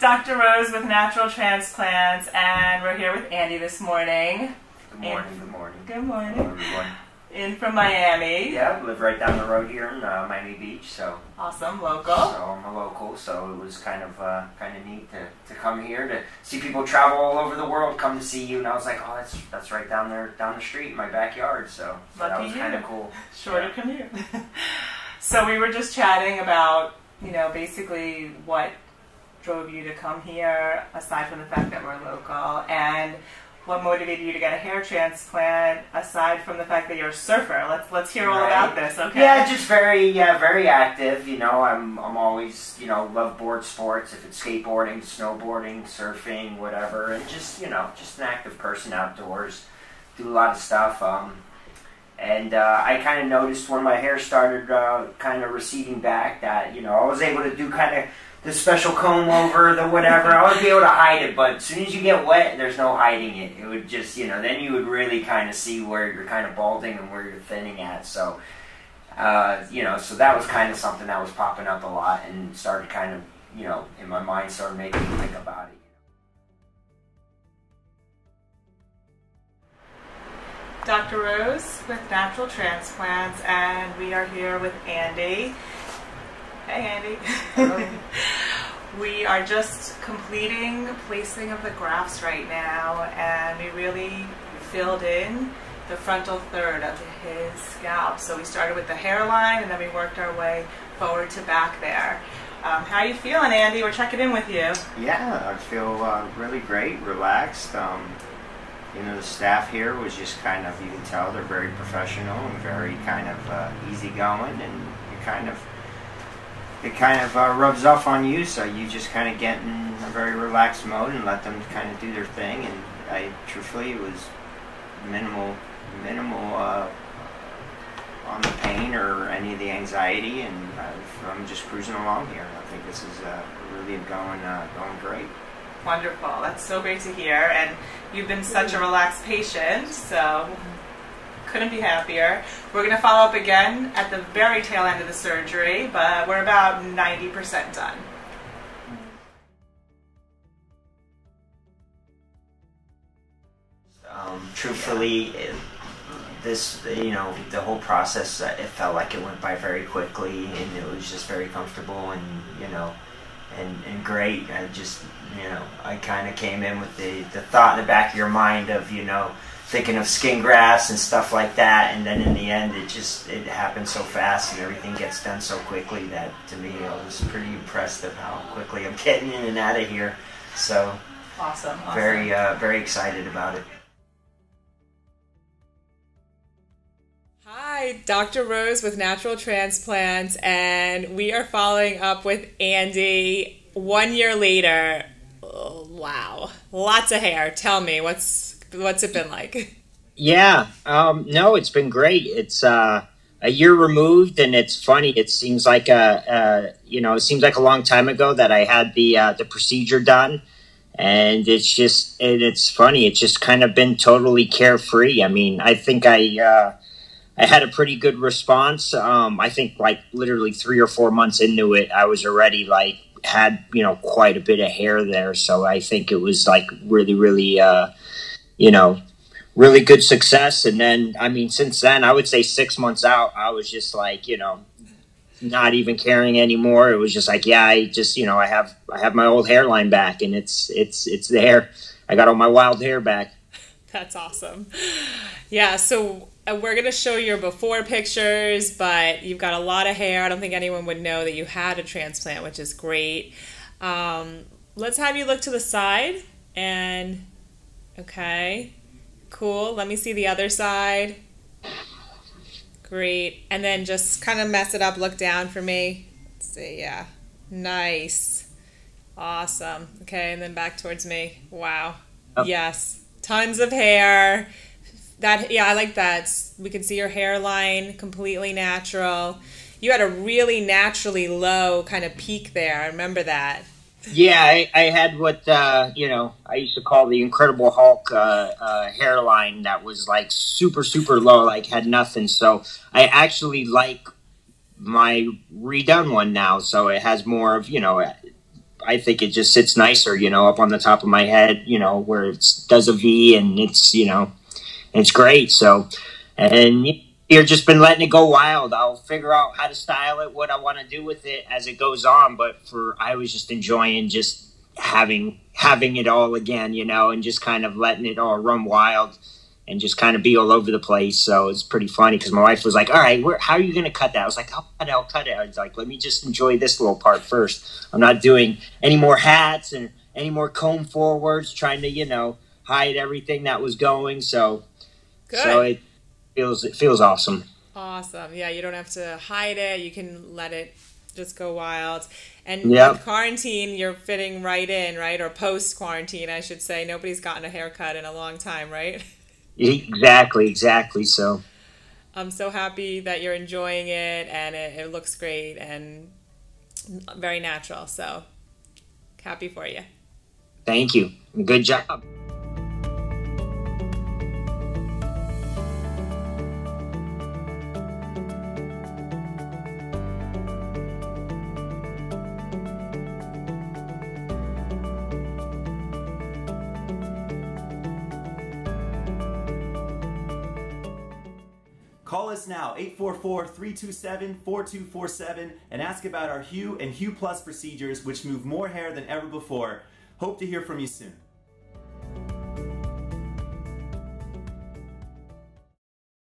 Dr. Rose with Natural Transplants, and we're here with Andy this morning. Good morning, good morning. Good morning. Hello, everyone. In from Miami. Yeah, I live right down the road here in Miami Beach, so. Awesome, local. So I'm a local, so it was kind of neat to come here to see people travel all over the world, come to see you, and I was like, oh, that's right down there, down the street in my backyard, so that was kind of cool. Shorter commute. So we were just chatting about, basically what drove you to come here, aside from the fact that we're local, and what motivated you to get a hair transplant, aside from the fact that you're a surfer. Let's hear all about this, okay? Yeah, just very active. I'm always love board sports. If it's skateboarding, snowboarding, surfing, whatever, and just an active person outdoors. Do a lot of stuff. And I kind of noticed when my hair started kind of receding back that I was able to do kind of the special comb over, the whatever. I would be able to hide it, but as soon as you get wet, there's no hiding it. It would just, then you would really kind of see where you're kind of balding and where you're thinning at. So, so that was kind of something that was popping up a lot and started kind of, in my mind, started making me think about it. Dr. Rose with Natural Transplants, and we are here with Andy. Hey, Andy. Hello. We are just completing placing of the grafts right now, and we really filled in the frontal third of his scalp. So we started with the hairline, and then we worked our way forward to back there. How are you feeling, Andy? We're checking in with you. Yeah, I feel really great, relaxed. The staff here was just kind of, you can tell they're very professional and very kind of easygoing, and it kind of rubs off on you, so you just kind of get in a very relaxed mode and let them kind of do their thing. And truthfully, it was minimal on the pain or any of the anxiety, and I'm just cruising along here. I think this is really going great. Wonderful. That's so great to hear. And you've been such a relaxed patient, so couldn't be happier. We're going to follow up again at the very tail end of the surgery, but we're about 90% done. Truthfully, the whole process, it felt like it went by very quickly, and it was just very comfortable and great. I kind of came in with the thought in the back of your mind of, thinking of skin grafts and stuff like that, and then in the end it happened so fast and everything gets done so quickly that, to me, I was pretty impressed of how quickly I'm getting in and out of here. So awesome. Very excited about it. Hi, Dr. Rose with Natural Transplants, and we are following up with Andy 1 year later. Oh, wow, lots of hair. Tell me, what's it been like? Yeah, no, it's been great. It's a year removed, and it's funny. It seems like it seems like a long time ago that I had the procedure done, and it's funny. It's just kind of been totally carefree. I mean, I think I had a pretty good response. I think literally 3 or 4 months into it, I was already had quite a bit of hair there. So I think it was really really good success. And then, I mean, since then, I would say 6 months out, I was just not even caring anymore. It was just I have my old hairline back, and it's there. I got all my wild hair back. That's awesome. Yeah. So we're going to show your before pictures, but you've got a lot of hair. I don't think anyone would know that you had a transplant, which is great. Let's have you look to the side, and okay, cool. Let me see the other side. Great. And then just kind of mess it up. Look down for me. Let's see. Yeah. Nice. Awesome. Okay. And then back towards me. Wow. Oh. Yes. Tons of hair. Yeah, I like that. We can see your hairline, completely natural. You had a really naturally low kind of peak there. I remember that. Yeah, I had what, I used to call the Incredible Hulk hairline that was super, super low, had nothing. So I actually like my redone one now. So it has more of, I think it just sits nicer, you know, up on the top of my head, you know, where it does a V, and it's, you know, it's great. So, and you've just been letting it go wild. I'll figure out how to style it, what I want to do with it as it goes on. But I was just enjoying just having it all again, you know, and just kind of letting it all run wild and just kind of be all over the place. So it's pretty funny because my wife was like, all right, how are you going to cut that? I was like, I'll cut it. I was like, let me just enjoy this little part first. I'm not doing any more hats and any more comb forwards, trying to, you know, hide everything that was going. So, Good. So it feels awesome. Awesome. Yeah, you don't have to hide it. You can let it just go wild. And Yep. with quarantine, you're fitting right in, right? Or post-quarantine, I should say. Nobody's gotten a haircut in a long time, right? Exactly. So I'm so happy that you're enjoying it, and it looks great and very natural. So happy for you. thank you. Good job. Call us now, 844-327-4247, and ask about our Hue and Hue Plus procedures, which move more hair than ever before. Hope to hear from you soon.